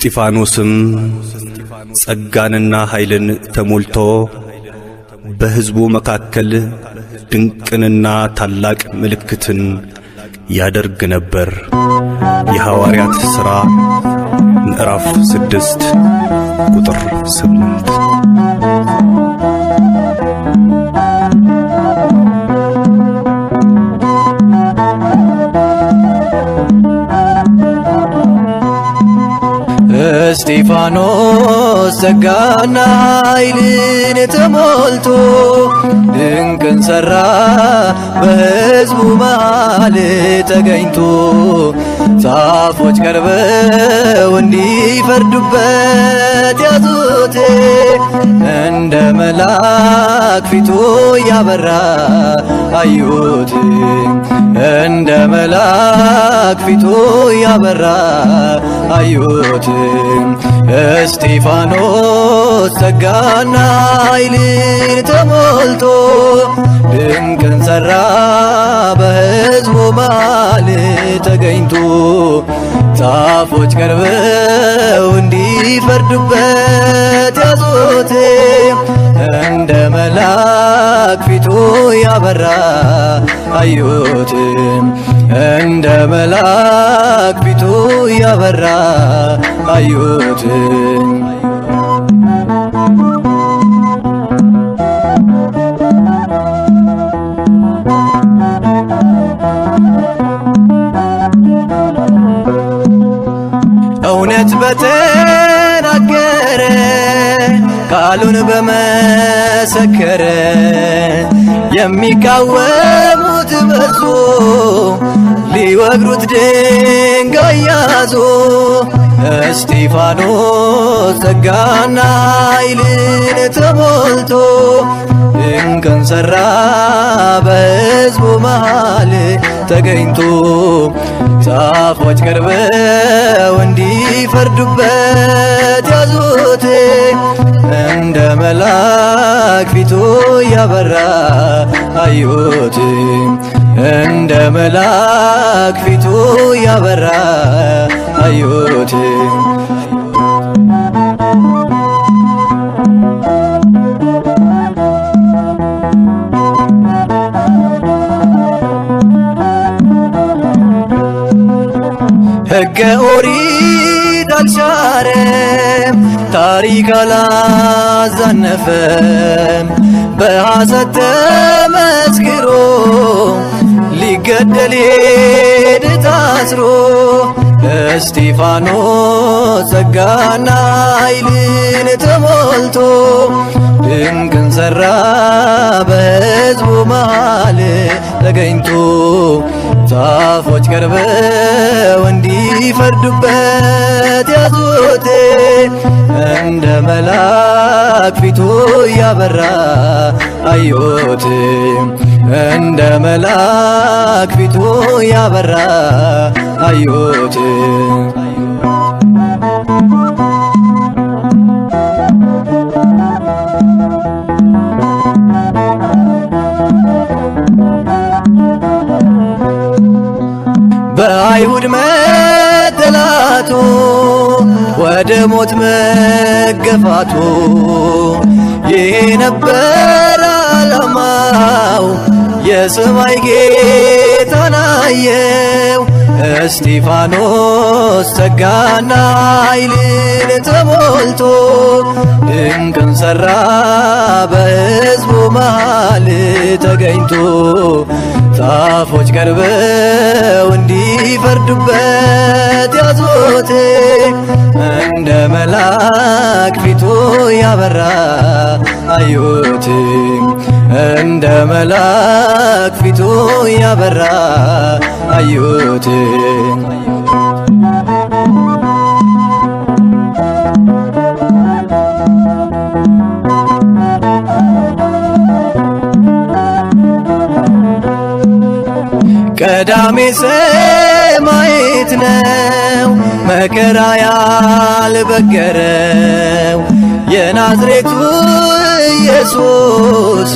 እስጢፋኖስም ጸጋንና ኃይልን ተሞልቶ በሕዝቡ መካከል ድንቅንና ታላቅ ምልክትን ያደርግ ነበር። የሐዋርያት ሥራ ምዕራፍ 6 ቁጥር 8። እስጢፋኖስ ጸጋና ኃይልን ተሞልቶ ድንቅን ሠራ በሕዝቡ መሃል ተገኝቶ ጻፎች ቀርበው እንዲፈርዱበት ያዙት እንደ መልአክ ፊቱ ያበራ አዩት እንደ መልአክ ፊቱ ያበራ አዩት እስጢፋኖስ ጸጋና ኃይልን ተሞልቶ ድንቅን ሠራ በሕዝቡ መሃል ተገኝቶ ጻፎች ቀርበው እንዲፈርዱበት ያዙት እንደ መልአክ ፊቱ ያበራ አዩት እንደ መልአክ ፊቱ ያበራ አዩት። እውነት በተናገረ ቃሉን በመሰከረ የሚቃወሙት በዙ ሊወግሩት ድንጋይ ያዙ። እስጢፋኖስ ጸጋና ኃይልን ተሞልቶ ድንቅን ሠራ በሕዝቡ መሃል ተገኝቶ ጻፎች ቀርበው እንዲፈርዱበት ያዙት እንደ መልአክ ፊቱ ያበራ አዩት እንደ መልአክ ፊቱ ያበራ አዩት። ሕገ ኦሪት አልሻረም ታሪክ አላዛነፈም በሐሰት ተመስክሮ ሊገደል ሄደ ታስሮ እስጢፋኖስ ጸጋና ኃይልን ተሞልቶ ድንቅን ሠራ በሕዝቡ መሃል ተገኝቶ ጻፎች ቀርበው እንዲፈርዱበት ያዙት እንደ መልአክ ፊቱ ያበራ አዩት እንደ መልአክ ፊቱ ያበራ አዩት። በአይሁድ መጠላቱ ወደ ሞት መገፋቱ ይሄ ነበር ዓላማው የሰማይ ጌታን አየው። እስጢፋኖስ ጸጋና ኃይልን ተሞልቶ ድንቅን ሠራ በሕዝቡ መሃል ተገኝቶ ጻፎች ቀርበው እንዲፈርዱበት ያዙት እንደ መልአክ ፊቱ ያበራ አዩት እንደ መልአክ ፊቱ ያበራ አዩት። ቀዳሜ ሰማዕት እንዴት ነው መከራ ያልበገረው የናዝሬቱ ኢየሱስ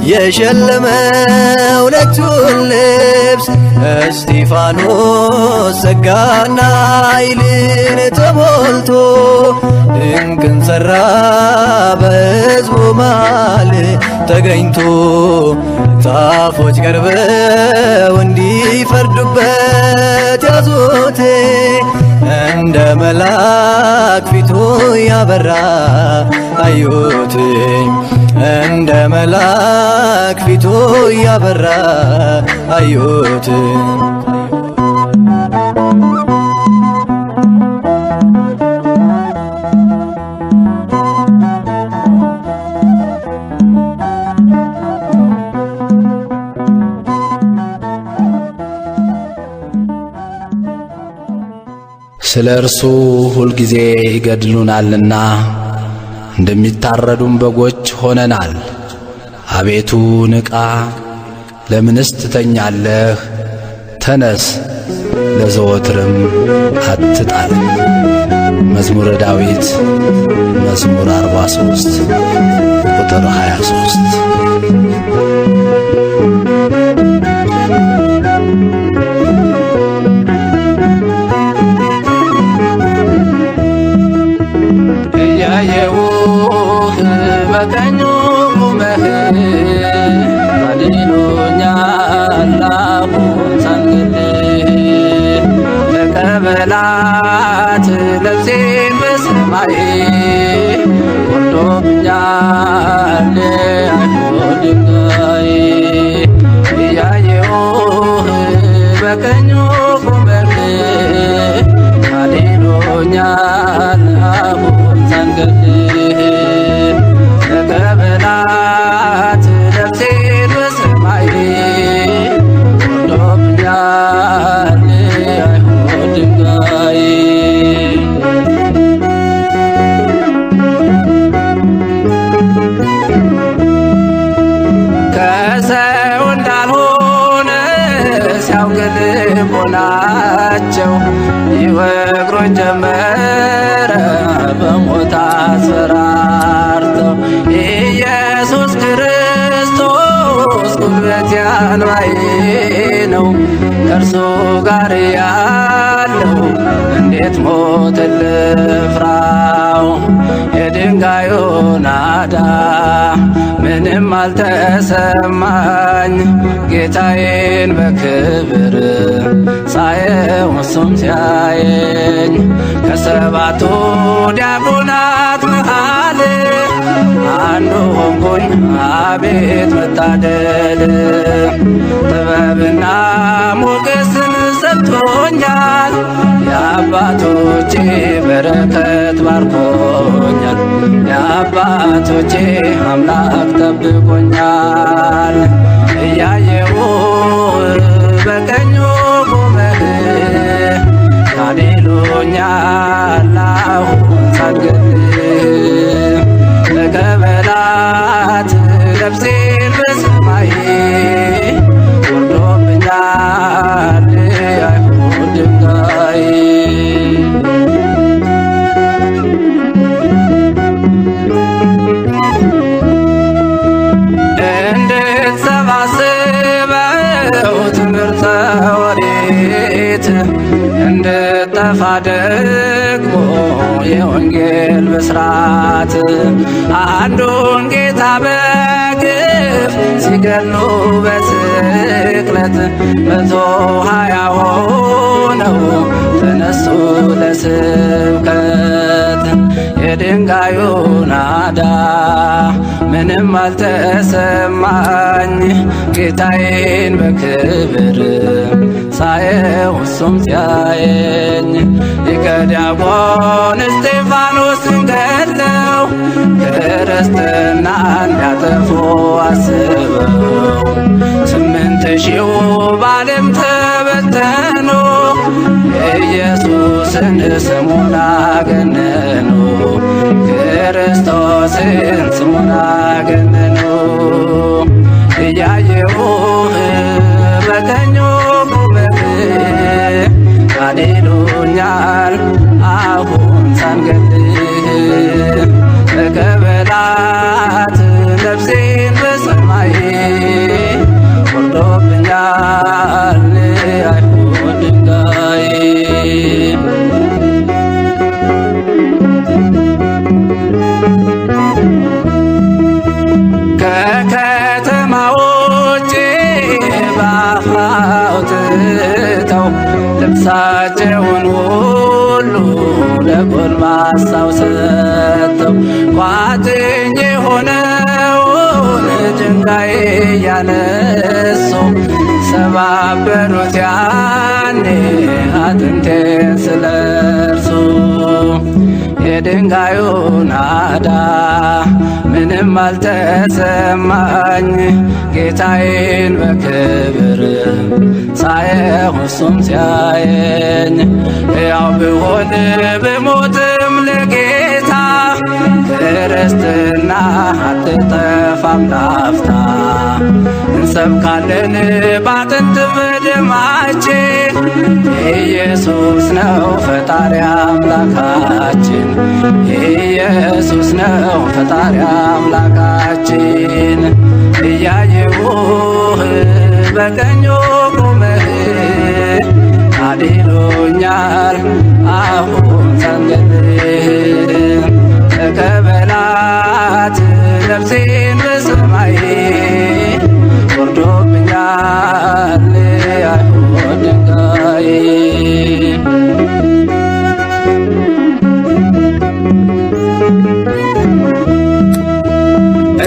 የሸለመው ነጩን ልብስ እስጢፋኖስ ጸጋና ኃይልን ተሞልቶ ድንቅን ሠራ በሕዝቡ መሃል ተገኝቶ ጻፎች ቀርበው እንዲፈርዱበት ያዙት እንደ መልአክ ፊቱ ያበራ አዩት እንደ መልአክ ፊቱ ያበራ አዩት ስለ እርሱ ሁልጊዜ ይገድሉናልና እንደሚታረዱም በጎች ሆነናል። አቤቱ ንቃ፣ ለምንስ ትተኛለህ? ተነስ፣ ለዘወትርም አትጣል። መዝሙረ ዳዊት መዝሙር 43 ቁጥር 23። እያየሁህ በቀኙ ቆመህ አድኖኛል አሁን ሳልገልህ ተቀበላት ነፍሴን በሰማይ ወርዶብኛል አይሁድ ድንጋይ እያየሁህ በቀኙ ቆመህ አድኖኛል አሁን ሳልገልህ ተቀበላት ነፍሴን በሰማይ ወርዶብኛል አይሁድ ድንጋይ ከሰው እንዳልሆነ ሲያውቅ ልቦናቸው ይወግሩኝ ጀመረ በሞት አስፈራርተው ኢየሱስ ክርስቶስ ጉልበቴ አልባዬ ነው ከእርሱ ጋር ያለው እንዴት ሞት ልፍራው የድንጋዩ ናዳ ምንም አልተሰማኝ ጌታዬን በክብር ሳየው እሱም ሲያየኝ ከሰባቱ ዲያቆናት መሃል አንዱ ሆንኩኝ አቤት መታደል ጥበብና ሞገስን ሰጥቶኛል የአባቶቼ በረከት ባርኮኛል የአባቶቼ አምላክ ጠብቆኛል እያየሁ በቀኙ ቆመህ ታድኖኛል አሁን ሳልገልህ ተቀበላት ነፍሴን በሰማይ ወርዶብኛል አይሁድ ድንጋይ እንድትሰባስበው ትምህርተ ኦሪት እንድጠፋ ደግሞ የወንጌል ብስራት አንዱን ጌታ በግፍ ሲገሉ በስቅለት 120 ሆነው ተነሱ ለስብከት የድንጋዩ ናዳ ምንም አልተሰማኝ ጌታዬን በክብር ሳየው እሱም ሲያየኝ ሊቀ ዲያቆን እስጢፋኖስን ገድለው ክርስትናን ሊያጠፉ አስበው 8000 በዓለም ተበተኑ ኢየሱስን ስሙን አገነኑ ክርስቶስን ስሙን አገነኑ እያየሁህ በቀኙ ቆመህ አድኖኛል አሁን ሳንገድህ ተቀበላት ነፍሴን በሰማይ ወርዶብኛል አይሁድ ድንጋይ ከከተማ ውጭ በአፍ አውጥተው ልብሳቸውን ሁሉ ለጎልማሳው ሰጥተው ቋጥኝ የሆነውን ድንጋይ ያነሱ ሰባበሩት ያኔ አጥንቴን ስለርሱ የድንጋዩ ናዳ ምንም አልተሰማኝ ጌታዬን በክብር ሳየው እሱም ሲያየኝ ያው ብሆን ብሞትም ለጌታ ክርስትና አትጠፋም ላፍታ እንሰብካለን ባጥንት በደማችን ኢየሱስ ነው ፈጣሪ አምላካችን ኢየሱስ ነው ፈጣሪ አምላካችን እያየሁህ በቀኙ ቆመህ አድኖኛል አሁን ሳንገድህ ተቀበላት ነፍሴን በሰማይ ወርዶብኛል አይሁድ ድንጋይ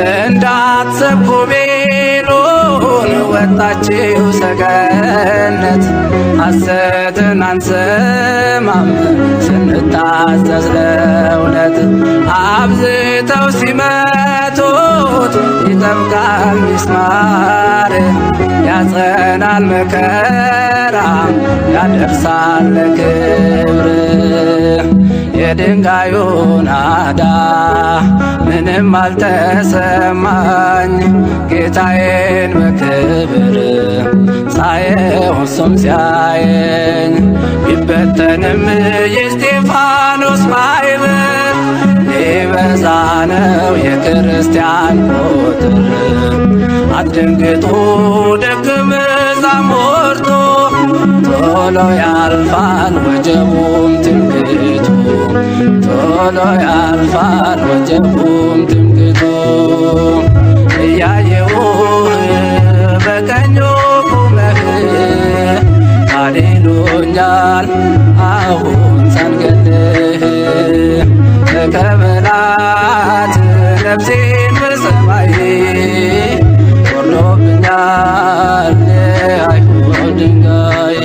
እንዳትሰብኩ ቤሎን ወጣችው ሰገነት ሐሰትን አንሰማም ስንታዘዝ ለእውነት አብዝተው ሲመቱት ይጠብቃል ሚስማር ያጸናል መከራ ያደርሳል ለክብር የድንጋዩ ናዳ ምንም አልተሰማኝ ጌታዬን በክብር ሳየው እሱም ሲያየኝ ቢበተንም የእስጢፋኖስ ማዕበል ሊበዛ ነው የክርስቲያን ቁጥር አትደንግጡ ደቀ መዛሙርቱ ቶሎ ያልፋል ወጀቡም ትምክህቱ ቶሎ ያልፋል ወጀቡም ትምክህቱ እያየሁህ በቀኙ ቆመህ አድኖኛል አሁን ሳንገድህ ተቀበላት ነፍሴን በሰማይ ወርዶብኛል አይሁድ ድንጋይ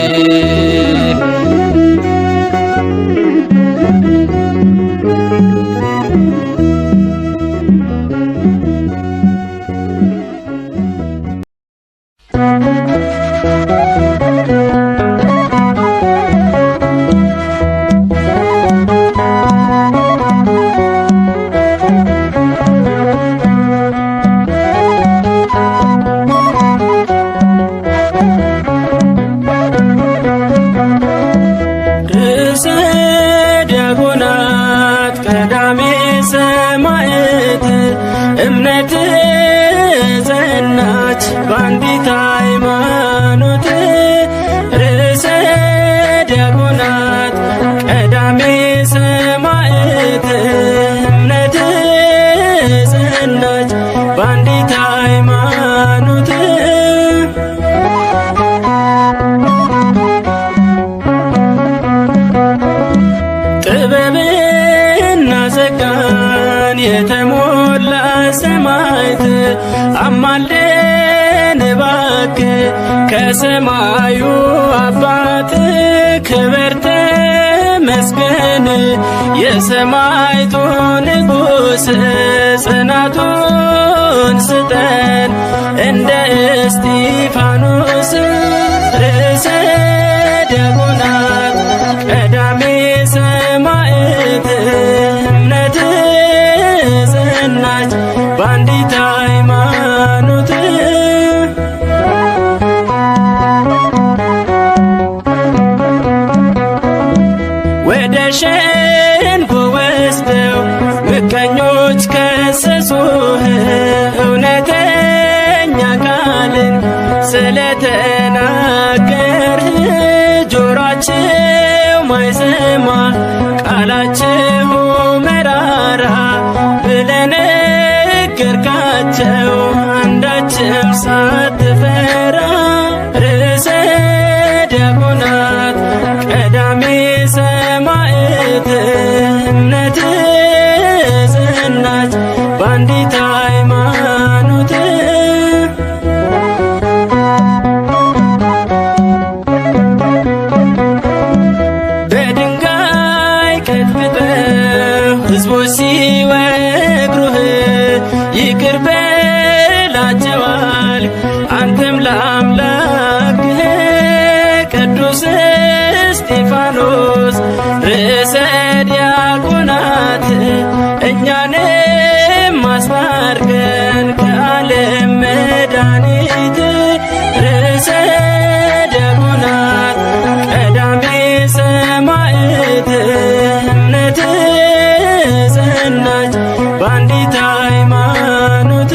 እምነት ጸናች በአንዲት ሃይማኖት ርዕሰ ዲያቆናት ቀዳሜ ሰማዕት እምነት ጸናች በአንዲት ሃይማኖት ጥበብና ጸጋን የተሞላ ሰማዕት አማልደን እባክህ ከሰማዩ አባት ክብር ተመስገን የሰማዕቱ ንጉሥ ጽናቱን ስጠን እንደ እስጢፋኖስ ርዕሰ ዲያቆናት ቀዳሜ ሰማዕት እምነት ጸናች በአንዲት ሃይማኖት ስለተናገርህ ጆሮአቸው ማይሰማ ቃላቸው መራራ ብለህ ነገርካቸው አንዳችም ሳትፈራ ርዕሰ ዲያቆናት ቀዳሜ ሰማዕት እምነትህ ጸናች በአንዲት ሃይማኖት በድንጋይ ቀጥቅጠው ሕዝቦች ሲወግሩህ ይቅር በላቸዋል አንተም ለአምላክህ ቅዱስ እስጢፋኖስ ርዕሰ ዲያቆናት እኛንም አስታርቀን ከዓለም መድኃኒት ርዕሰ ዲያቆናት ቀዳሜ ሰማዕት እምነትህ ጸናች በአንዲት ሃይማኖት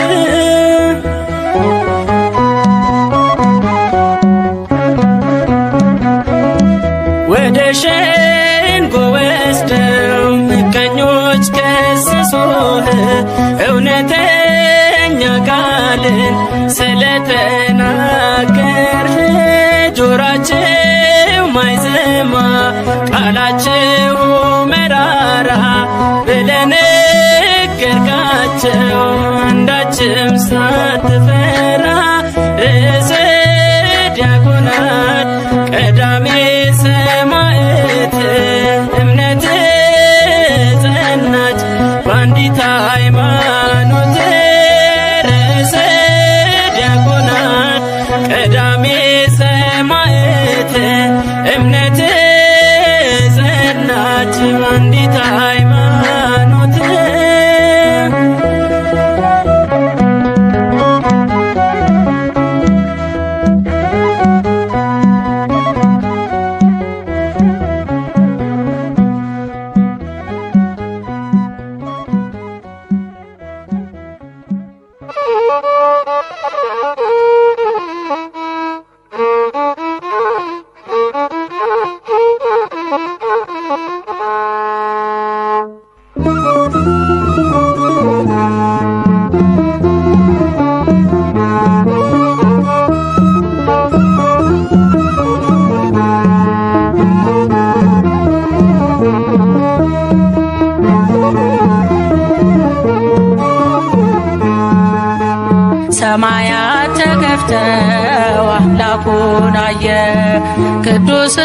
ወደ ሸንጎ ወስደው ምቀኞች ከሰሱህ እውነተኛ ቃልን ስለተናገርህ ጆሮአቸው ማይሰማ ቃላቸው መራራ ብለህ ነገርካቸው አንዳችም ሳትፈራ ርዕሰ ዲያቆናት ቀዳሜ ሰማዕት እምነትህ ጸናች በአንዲት ሃይማኖት ርዕሰ ዲያቆናት ቀዳሜ ሰማዕት እምነትህ ጸናች በአንዲት ሃይማኖት ሰማያት ተከፍተው አምላኩን አየ ቅዱስ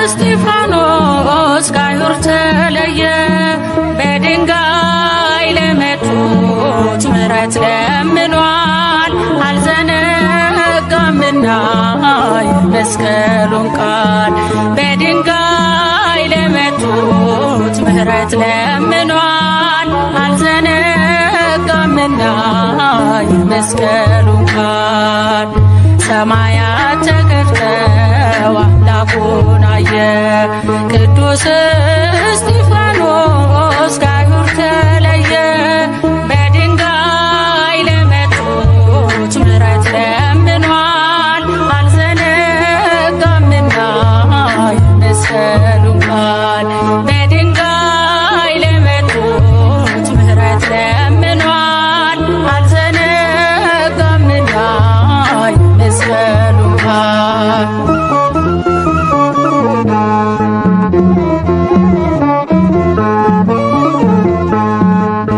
እስጢፋኖስ ከአይሁድ ተለየ። በድንጋይ ለመቱት ምሕረት ለምኗል አልዘነጋምና የመስቀሉን ቃል። በድንጋይ ለመቱት ምሕረት ለምኗል አልዘነጋምና የመስቀሉን ቃል። ሰማያት ተከፍተው አምላኩን አየ ቅዱስ እስጢፋኖስ ከአይሁድ ተለየ። በድንጋይ ለመቱት ምሕረት ለምኗል አልዘነጋምና የመስቀሉን ቃል። በድንጋይ ለመቱት ምሕረት ለምኗል አልዘነጋምና የመስቀሉን ቃል።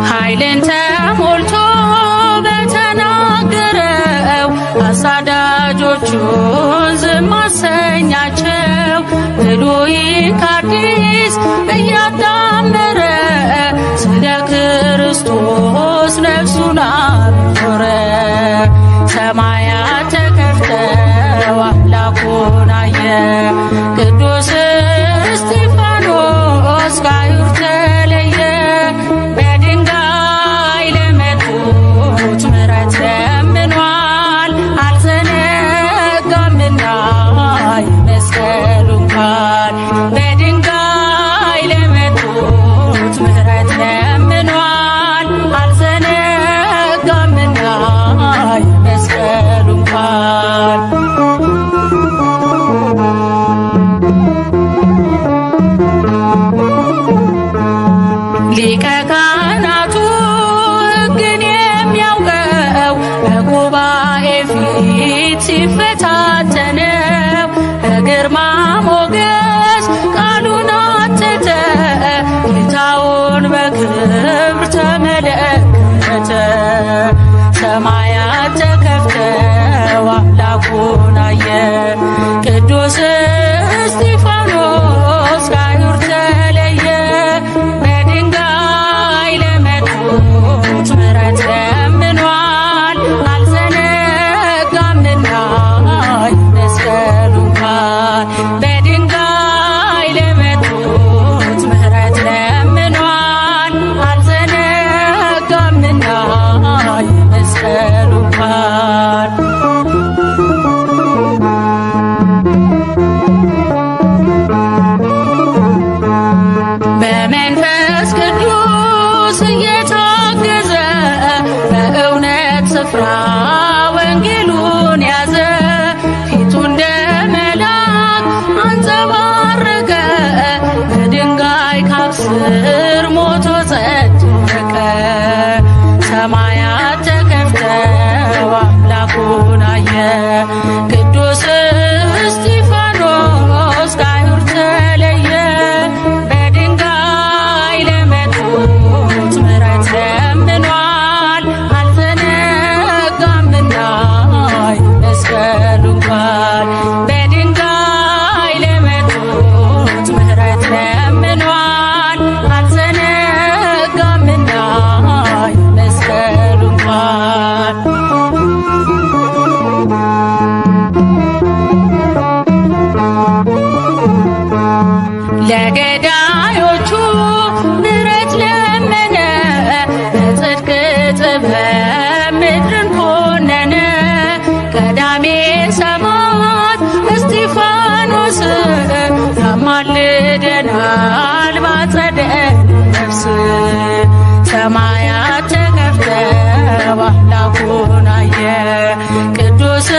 ኃይልን ተሞልቶ በተናገረው አሳዳጆቹን ዝም አሰኛቸው። ብሉይ ከአዲስ እያጣመረ ስለ ክርስቶስ ነፍሱን አኖረ። ሰማያት ተከፍተው አምላኩን አየ ቅዱስ እስጢፋኖስ ከአይሁድ ተለየ። በድንጋይ ለመቱት ምሕረት ለምኗል አልዘነጋምና የመስቀሉን ቃል። በድንጋይ ለመቱት ሊቀ ካህናቱ ሕግን የሚያውቀው በጉባኤ ፊት ሲፈታተነው በግርማ ሞገስ ቃሉን አተተ ጌታውን በክብር ተመለከተ። ሰማያት ተከፍተው አምላኩን አየ። ቅዱስ እስጢፋኖስ ከአይሁድ ተለየ። በድንጋይ ለመቱት ምሕረት ለምኗል አልዘነጋምና የመስቀሉን ቃል። በድንጋይ ለመቱት ምሕረት ለምኗል አልዘነጋምና የመስቀሉን ቃል። በመንፈስ ቅዱስ እየታገዘ በእውነት ስፍራ ወንጌሉን ያዘ። ፊቱ እንደ መልአክ አንጸባረቀ። በድንጋይ ካብ ስር ሞቶ ጸደቀ። ሰማያት ተከፍተው አምላኩን አየ። ቅዱስ እስጢፋኖስ ከአይሁድ ተለየ። በድንጋይ ለመቱት ምሕረት ለምኗል አልዘነጋምና የመስቀሉን ቃል። በድንጋይ ለመቱት ምሕረት ለምኗል አልዘነጋምና የመስቀሉን ቃል። ለገዳዮቹ ምሕረት ለመነ። በጽድቅ ጥበብ ምድርን ኮነነ። ቀዳሜ ሰማዕት እስጢፋኖስ ያማልደናል ባጸደ ነፍስ። ሰማያት ተከፍተው አምላኩን አየ። ቅዱስ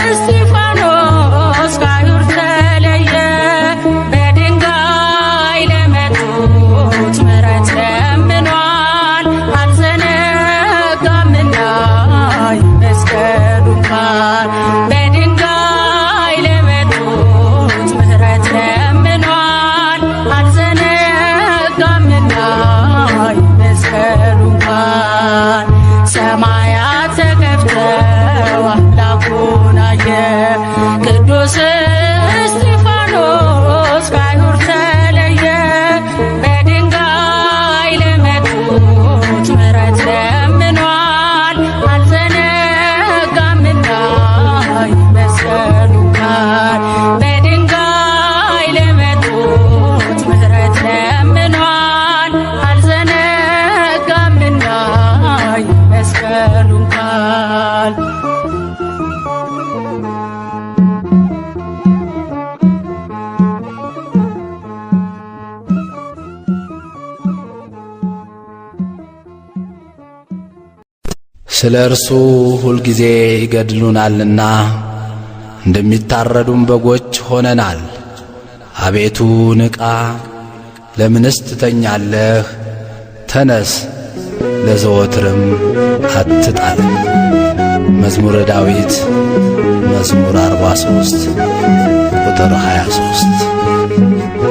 እስጢፋኖስ ከአይሁድ ተለየ። በድንጋይ ለመቱት ምሕረት ለምኗል አልዘነጋምና የመስቀሉን ቃል። በድንጋይ ለመቱት ምሕረት ለምኗል አልዘነጋምና የመስቀሉን ቃል። ሰማያት ተከፍተው አምላኩን አየ። ቅዱስ እስጢፋኖስ ከአይሁድ ተለየ። በድንጋይ ለመቱት ምሕረት ለምኗል አልዘነጋምና የመስቀሉን ቃል። በድንጋይ ለመቱት ምሕረት ለምኗል አልዘነጋምና የመስቀሉን ቃል። ስለ እርሱ ሁልጊዜ ይገድሉናልና እንደሚታረዱም በጎች ሆነናል። አቤቱ ንቃ፣ ለምንስ ትተኛለህ? ተነስ፣ ለዘወትርም አትጣለን። መዝሙረ ዳዊት መዝሙር 43 ቁጥር 23።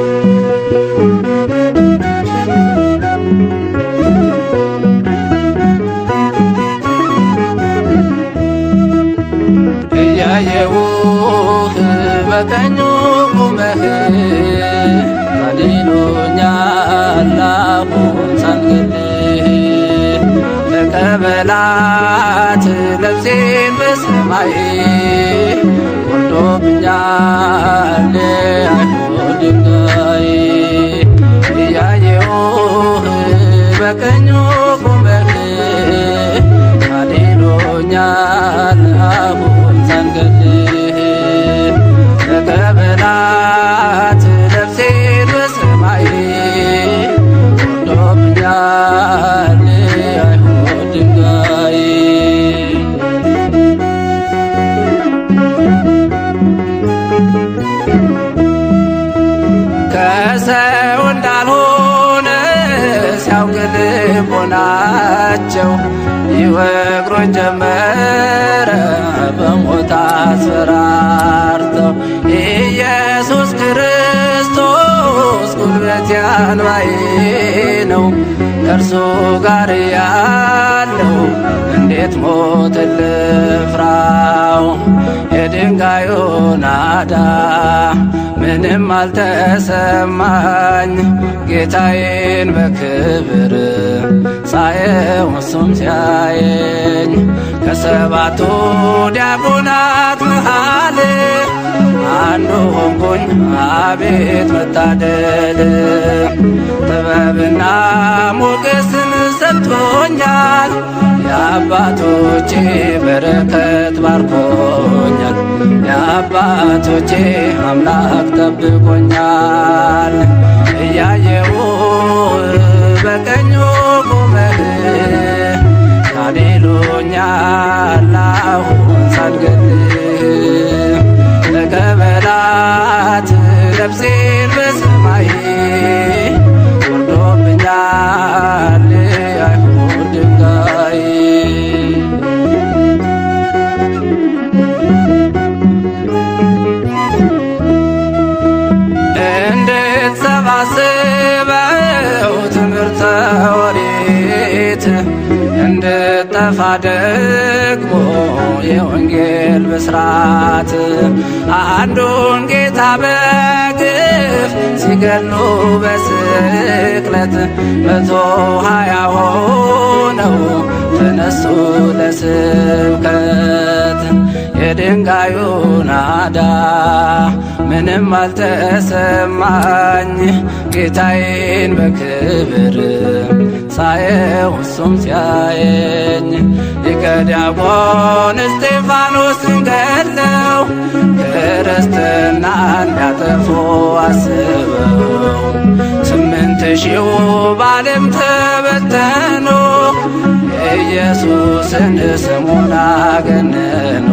እያየሁህ በቀኙ ቆመህ አድኖኛል አሁን ሳልገልህ ለቀበላት ነፍሴን በሰማይ ወርዶብኛል አይሁድ ድንጋይ። እያየሁህ በቀኙ ቆመህ አድኖኛል አሁን ሳልገልህ ለቀበላት ነፍሴን በሰማይ ወርዶብኛል አይሁድ ድንጋይ። ከሰው እንዳልሆነ የሚያውቅ ልቦናቸው ይወግሩኝ ጀመረ በሞት አስፈራርተው። ኢየሱስ ክርስቶስ ጉልበቴ አንባዬ ነው፣ ከእርሱ ጋር ያለው እንዴት ሞት ልፍራው? የድንጋዩ ናዳ ምንም አልተሰማኝ፣ ጌታዬን በክብር ሳየው እሱም ሲያየኝ። ከሰባቱ ዲያቆናት መሃል አንዱ ሆንኩኝ፣ አቤት መታደል! ጥበብና ሞገስን ሰጥቶኛል፣ የአባቶቼ በረከት ባርኮኛል። የአባቶቼ አምላክ ጠብቆኛል። እያየው በቀኙ ቆመህ ካሌሉኛል አሁን ሳልገድል ተቀበላት ነፍሴን በሰማይ ወርዶብኛል አይሁድ ድንጋይ። እንድትሰባስበው ትምህርተ ኦሪት እንድጠፋ ደግሞ የወንጌል ብስራት አንዱን ጌታ በግፍ ሲገሉ በስቅለት 120 ሆነው ተነሱ ለስብከት። የድንጋዩ ናዳ ምንም አልተሰማኝ፣ ጌታዬን በክብር ሳየው እሱም ሲያየኝ። ሊቀ ዲያቆን እስጢፋኖስን ገድለው ክርስትናን ሊያጠፉ አስበው 8000 በዓለም ተበተኑ፣ ኢየሱስን ስሙን አገነኑ፣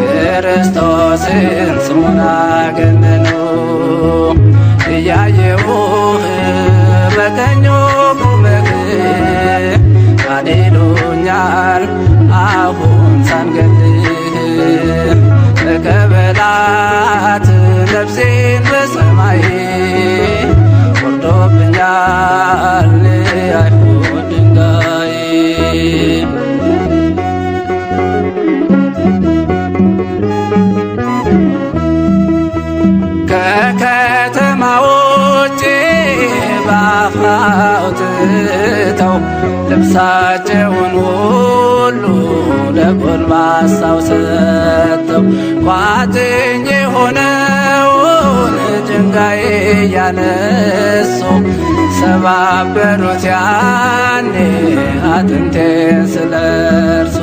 ክርስቶስን ስሙን አገነኑ። እያየውህ በቀኙ ቆመህ ካሌሉኛል አሁን ሳንገድህ ተቀበላት ነፍሴን በሰማይ ወርዶብኛል አይሁድ ድንጋይ። ከከተማ ውጭ በአፍ አውጥተው ልብሳቸውን ሁሉ ለጎልማሳው ሰጥተው ቋጥኝ የሆነውን ድንጋይ እያነሱ ሰባበሩት ያኔ አጥንቴን ስለርሱ።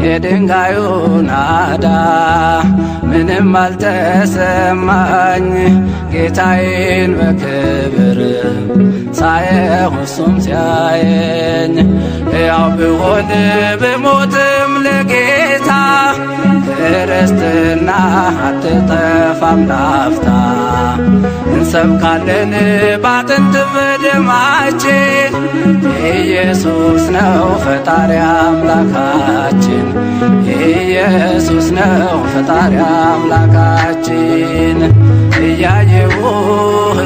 የድንጋዩ ናዳ ምንም አልተሰማኝ፣ ጌታዬን በክብር ሳየው እሱም ሲያየኝ። ያው ብሆን ብሞትም ለጌታ ክርስትና አትጠፋም ላፍታ። እንሰብካለን ባጥንት በደማችን ኢየሱስ ነው ፈጣሪ አምላካችን፣ ኢየሱስ ነው ፈጣሪ አምላካችን። እያየውህ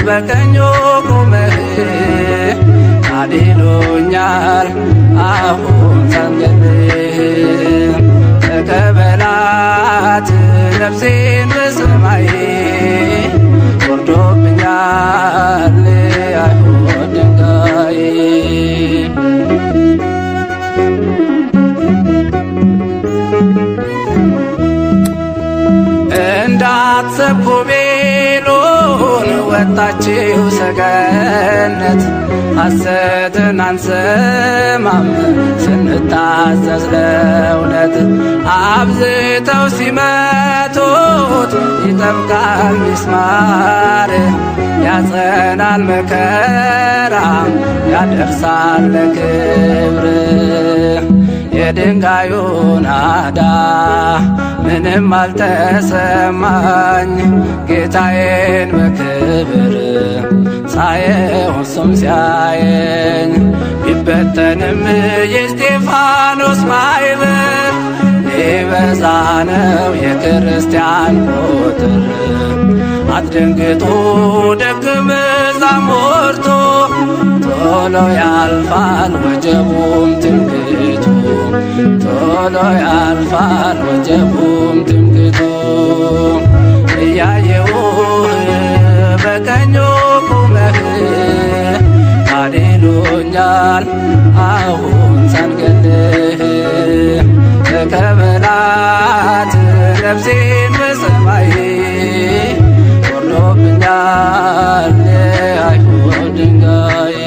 በቀኙ ቆመህ ካሌሉኛል አሁን ሳንገድህ ተቀበላት ነፍሴን በሰማይ ወርዶብኛል አይሁድ ድንጋይ። እንዳትሰብኩ ቤሎን ወጣችው ሰገነት፣ ሐሰትን አንሰማም ስንታዘዝ ለእውነት። አብዝተው ሲመቱት ይጠብቃል ሚስማር፣ ያጸናል መከራ ያደርሳል ለክብር። የድንጋዩ ናዳ ምንም አልተሰማኝ፣ ጌታዬን በክብር ሳየው እሱም ሲያየኝ ቢበተንም የእስጢፋኖስ ማኅበር ሊበዛ ነው የክርስቲያን ቁጥር። አትደንግጡ ደቀ መዛሙርቱ ቶሎ ያልፋል ወጀቡም ትምክህቱ ቶሎ ያልፋል ወጀቡም ትምክህቱ። እያየሁህ በቀኙ ቁመህ አድኖኛል አሁን ሳልገድልህ ተቀበላት ነፍሴን በሰማይ ወርዶብኛል የአይሁድ ድንጋይ።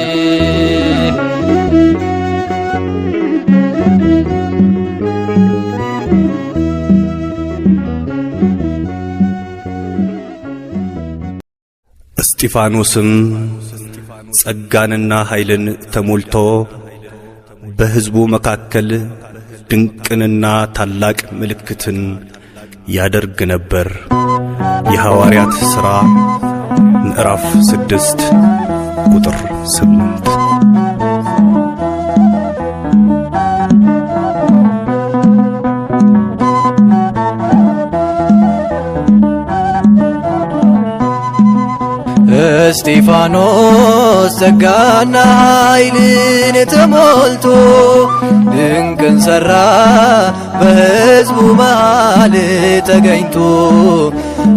እስጢፋኖስም ጸጋንና ኃይልን ተሞልቶ በሕዝቡ መካከል ድንቅንና ታላቅ ምልክትን ያደርግ ነበር። የሐዋርያት ሥራ ምዕራፍ 6 ቁጥር 8። እስጢፋኖስ ጸጋና ኃይልን ተሞልቶ ድንቅን ሠራ በሕዝቡ መሃል ተገኝቶ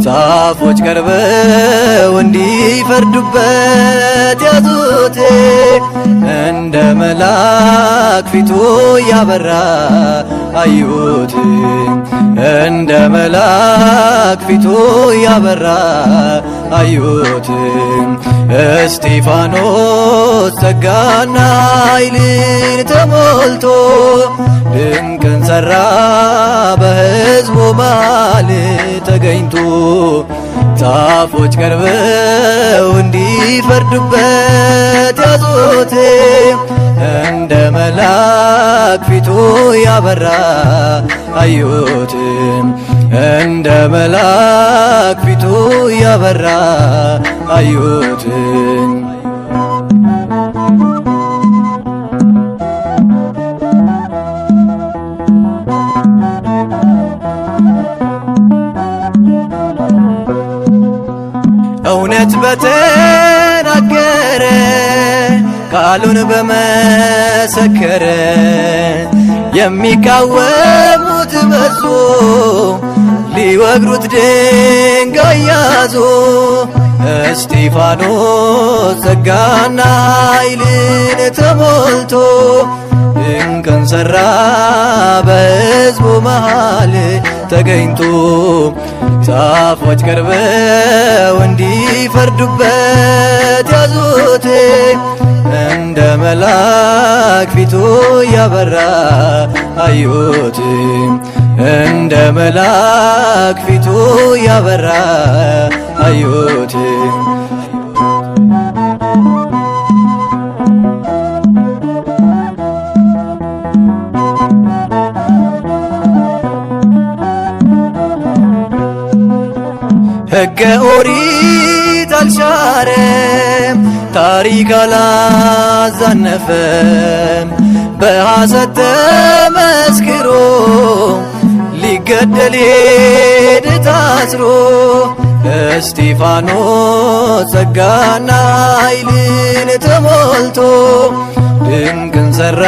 ጻፎች ቀርበው እንዲፈርዱበት ያዙት እንደ መልአክ ፊቱ ያበራ አዩት እንደ መልአክ ፊቱ ያበራ አዩት። እስጢፋኖስ ጸጋና ኃይልን ተሞልቶ ድንቅን ሠራ በሕዝቡ መሃል ተገኝቶ ጻፎች ቀርበው እንዲፈርዱበት ያዙት እንደ መልአክ ፊቱ ያበራ አዩት እንደ መልአክ ፊቱ ያበራ አዩት። እውነት በተናገረ ቃሉን በመሰከረ የሚቃወሙት በዙ ሊወግሩት ድንጋይ ያዙ። እስጢፋኖስ ጸጋና ኃይልን ተሞልቶ ድንቅን ሠራ በሕዝቡ መሃል ተገኝቶ ጻፎች ቀርበው እንዲፈርዱበት ያዙት እንደ መልአክ ፊቱ ያበራ አዩት እንደ መልአክ ፊቱ ያበራ አዩት። ሕገ ኦሪት አልሻረም ታሪክ አላዛነፈም በሐሰት ተመስክሮ ሊገደል ሄደ ታስሮ። እስጢፋኖስ ጸጋና ኃይልን ተሞልቶ ድንቅን ሠራ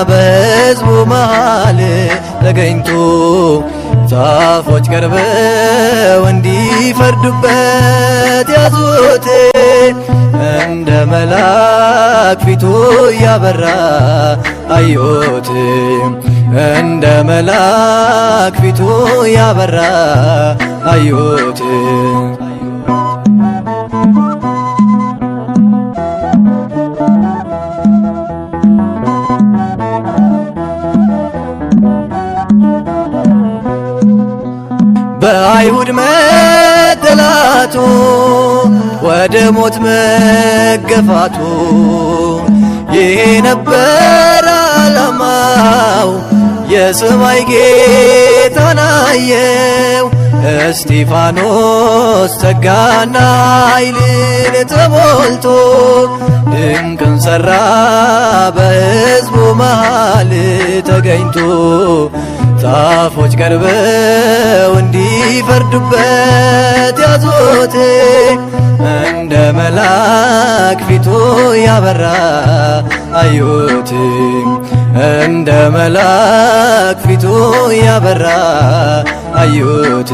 በሕዝቡ መሃል ተገኝቶ ጻፎች ቀርበው እንዲፈርዱበት ያዙት እንደ መልአክ ፊቱ ያበራ አዩት እንደ መልአክ ፊቱ ያበራ አዩት። በአይሁድ መጠላቱ ወደ ሞት መገፋቱ ይሄ ነበር ዓላማው የሰማይ ጌታን አየው። እስጢፋኖስ ጸጋና ኃይልን ተሞልቶ ድንቅን ሠራ በሕዝቡ መሃል ተገኝቶ። ጻፎች ቀርበው እንዲፈርዱበት ያዙት፣ እንደ መልአክ ፊቱ ያበራ አዩት። እንደ መልአክ ፊቱ ያበራ አዩት።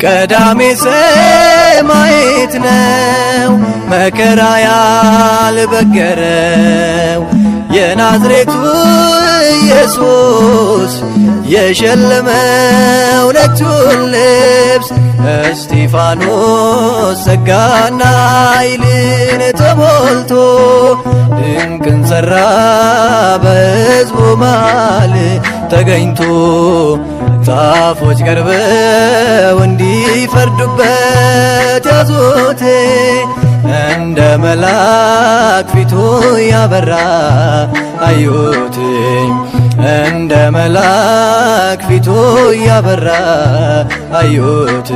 ቀዳሜ ሰማዕት ነው መከራ ያልበገረው፣ የናዝሬቱ ኢየሱስ የሸለመው ነጩን ልብስ። እስጢፋኖስ ጸጋና ኃይልን ተሞልቶ ድንቅን ሠራ በሕዝቡ መሃል ተገኝቶ። ጻፎች ቀርበው እንዲፈርዱበት ያዙት፣ እንደ መልአክ ፊቱ ያበራ አዩት። እንደ መልአክ ፊቱ ያበራ አዩት።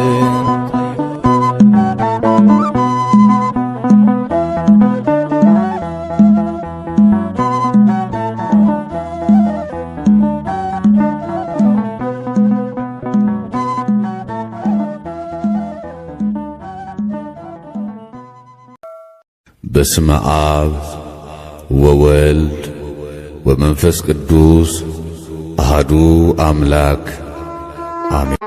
በስመ አብ ወወልድ ወመንፈስ ቅዱስ አሐዱ አምላክ አሜን።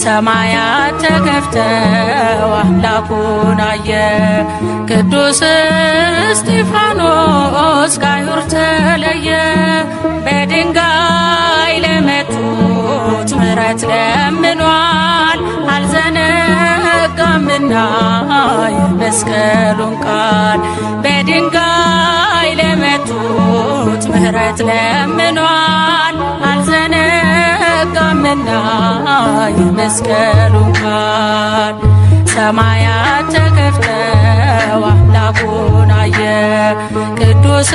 ሰማያት ተከፍተው አምላኩን አየ። ቅዱስ እስጢፋኖስ ከአይሁድ ተለየ። በድንጋይ ለመቱት ምሕረት ለምኗል፣ አልዘነጋምና የመስቀሉን ቃል። በድንጋይ ለመቱት ምሕረት ለምኗል፣ አልዘነጋምና የመስቀሉን ቃል። ሰማያት ተከፍተው አምላኩን አየ። ቅዱስ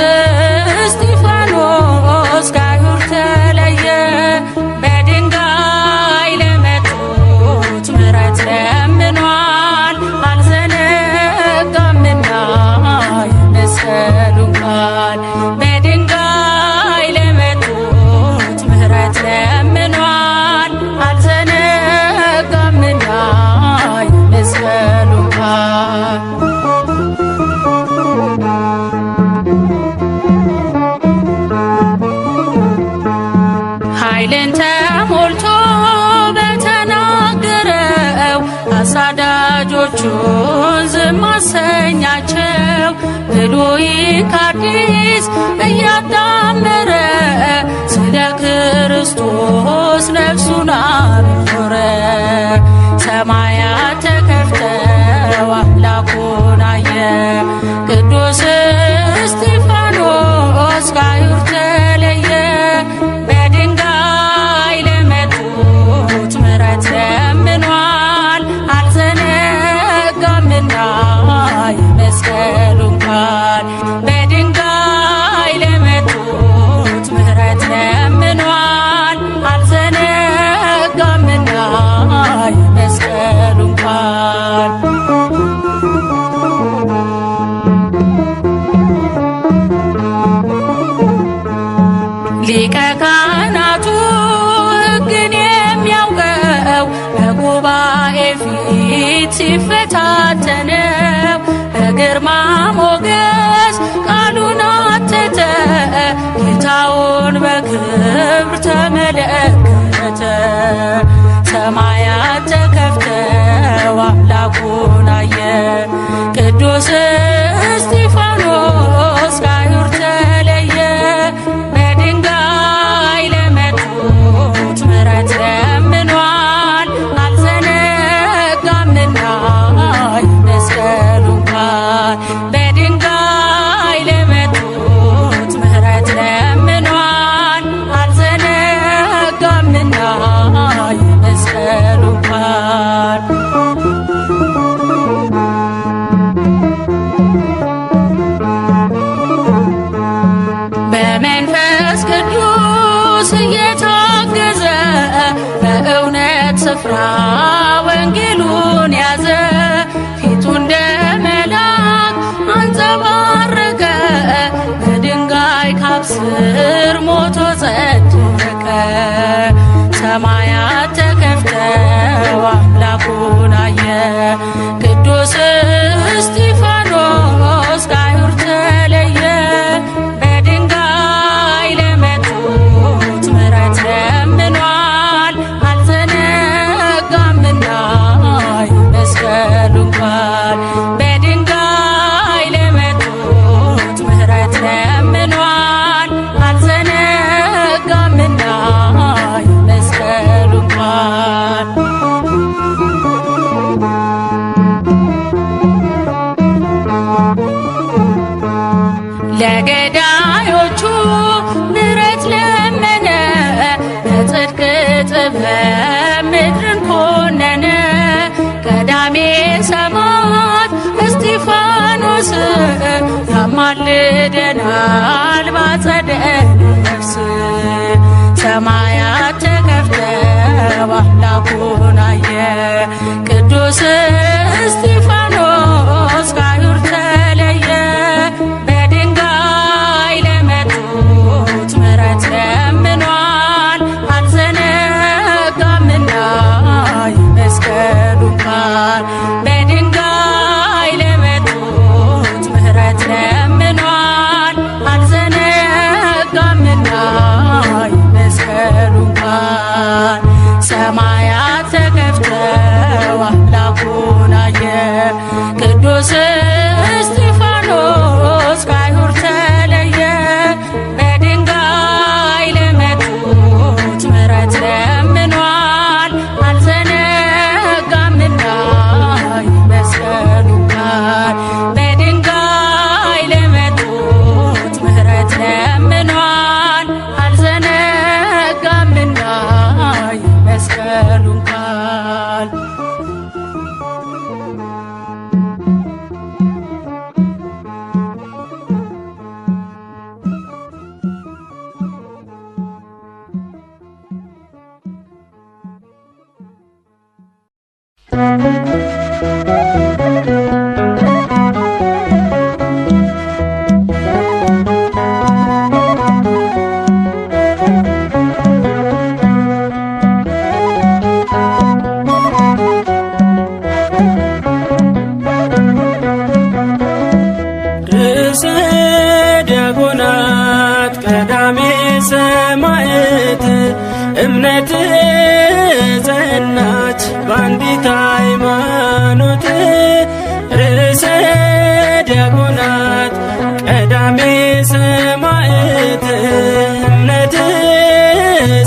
እስጢፋኖስ ከአይሁድ ተለየ። በድንጋይ ለመቱት ምሕረት ለምኗል፣ አልዘነጋምና የመስቀሉን ቃል። በድንጋይ ለመቱት ምሕረት ለምኗል፣ አልዘነጋምና የመስቀሉን ቃል። ኃይልን ተሞልቶ በተናገረው አሳዳጆቹን ዝም አሰኛቸው። ብሉይ ከአዲስ እያጣመረ ስለ ክርስቶስ ነፍሱን አኖረ። ሰማያት ተከፍተው አምላኩን አየ። ቅዱስ እስጢፋኖስ ከአይሁድ ተለየ። በድንጋይ ለመቱት ምሕረት ለምኗል፣ አልዘነጋምና የመስቀሉን ቃል። በድንጋይ ለመቱት ምሕረት ለምኗል፣ አልዘነጋምና የመስቀሉን ቃል። ሊቀ ካህናቱ ሕግን የሚያውቀው በጉባኤ ፊት ሲፈታተነው በግርማ ሞገስ ቃሉን አተተ። ጌታውን በክብር ስፍራ ወንጌሉን ያዘ። ፊቱ እንደ መላክ አንጸባረቀ። በድንጋይ ካብ ስር ሞቶ ጸደቀ። ሰማያት ተከፍተው አምላኩን አየ። ቅዱስ እስጢፋኖስ ከአይሁድ ተለየ። በድንጋይ ለመቱት ምሕረት ለምኗል። አልዘነጋምና የመስቀሉን ቃል። በድንጋይ ለመቱት ምሕረት ለምኗል። አልዘነጋምና የመስቀሉን ቃል። ለገዳዮቹ ምሕረት ለመነ። በጽድቅ ጥበብ ምድርን ኮነነ። ቀዳሜ ሰማዕት እስጢፋኖስ ያማልደናል ባጸደ ነፍስ። ሰማያት ተከፍተው አምላኩን አየ። ቅዱስ እስጢፋኖስ ከአይሁድ ተለየ። በድንጋይ ለመቱት ምሕረት ለምኗል። አልዘነጋምና የመስቀሉን ቃል። በድንጋይ ለመቱት ምሕረት ለምኗል። አልዘነጋምና የመስቀሉን ቃል። ሰማያት ተከፍተው አምላኩን አየ። ቅዱስ እስጢፋኖስ ከአይሁድ ተለየ። በድንጋይ ለመቱት ምሕረት ለምኗል። አልዘነጋምና የመስቀሉን ቃል። በድንጋይ ለመቱት ምሕረት ለምኗል። አልዘነጋምና የመስቀሉን ቃል። ርዕሰ ዲያቆናት ቀዳሜ ሰማዕት እምነት ጸናች በአንዲት ሃይማኖት። ርዕሰ ዲያቆናት ቀዳሜ ሰማዕት እምነት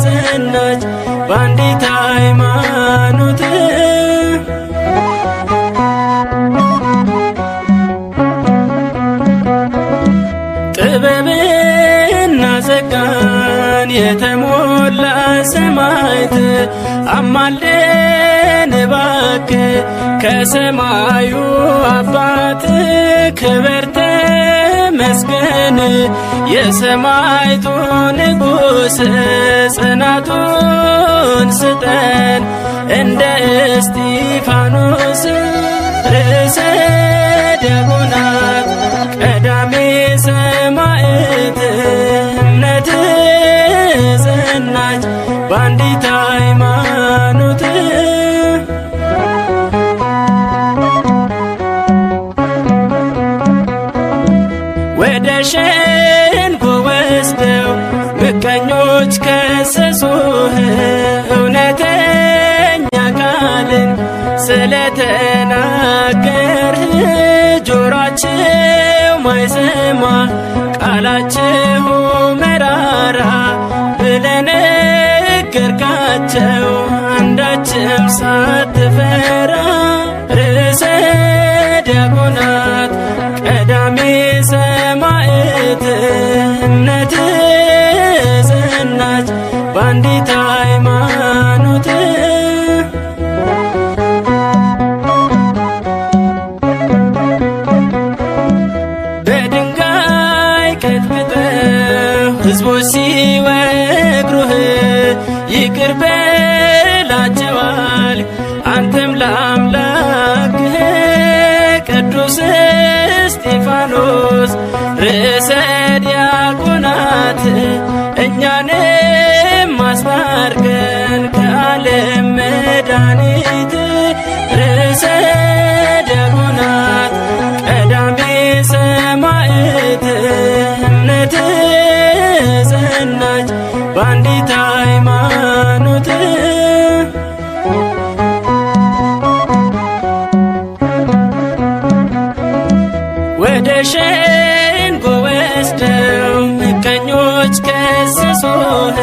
ጸናች በአንዲት ሃይማኖት። ጥበብና ጸጋን የተሞላ ሰማዕት አማልደን እባክህ ከሰማዩ አባት። ክብር ተመስገን የሰማዕቱ ንጉሥ። ጽናቱን ስጠን እንደ እስጢፋኖስ። ርዕሰ ዲያቆናት ቀዳሜ ሰማዕት እምነት ጸናች በአንዲት ሃይማኖት። ወደ ሸንጎ ወስደው ምቀኞች ከሰሱህ። እውነተኛ ቃልን ስለተናገርህ ጆሮአቸው ማይሰማ ቃላችሁ መራራ ብለህ ነገርካቸው አንዳችም ሳትፈራ። ርዕሰ ዲያቆናት ቀዳሜ ሰማዕት እምነት ጸናች በአንዲት ሃይማኖት። ሕዝቦች ሲወግሩህ ይቅር በላቸዋል ርዕሰ ዲያቆናት እኛንም አስታርቀን ከዓለም መድኃኒት ርዕሰ ዲያቆናት ቀዳሜ ሰማዕት እምነት ጸናች በአንዲት ሃይማኖት ወደ ሸንጎ ወስደው ምቀኞች ከሰሱህ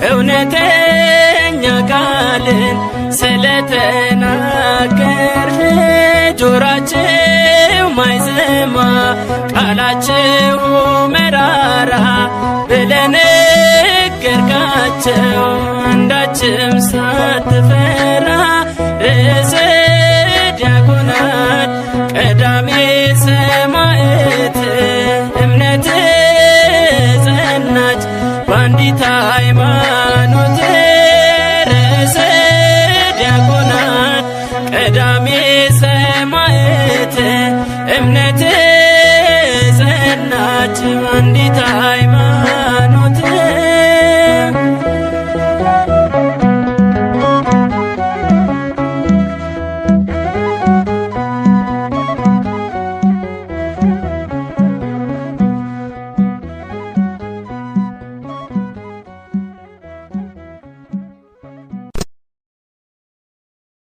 እውነተኛ ቃልን ስለተናገርህ ጆሯቸው ማይሰማ ቃላቸው መራራ ብለህ ነገርካቸው አንዳችም ሳትፈራ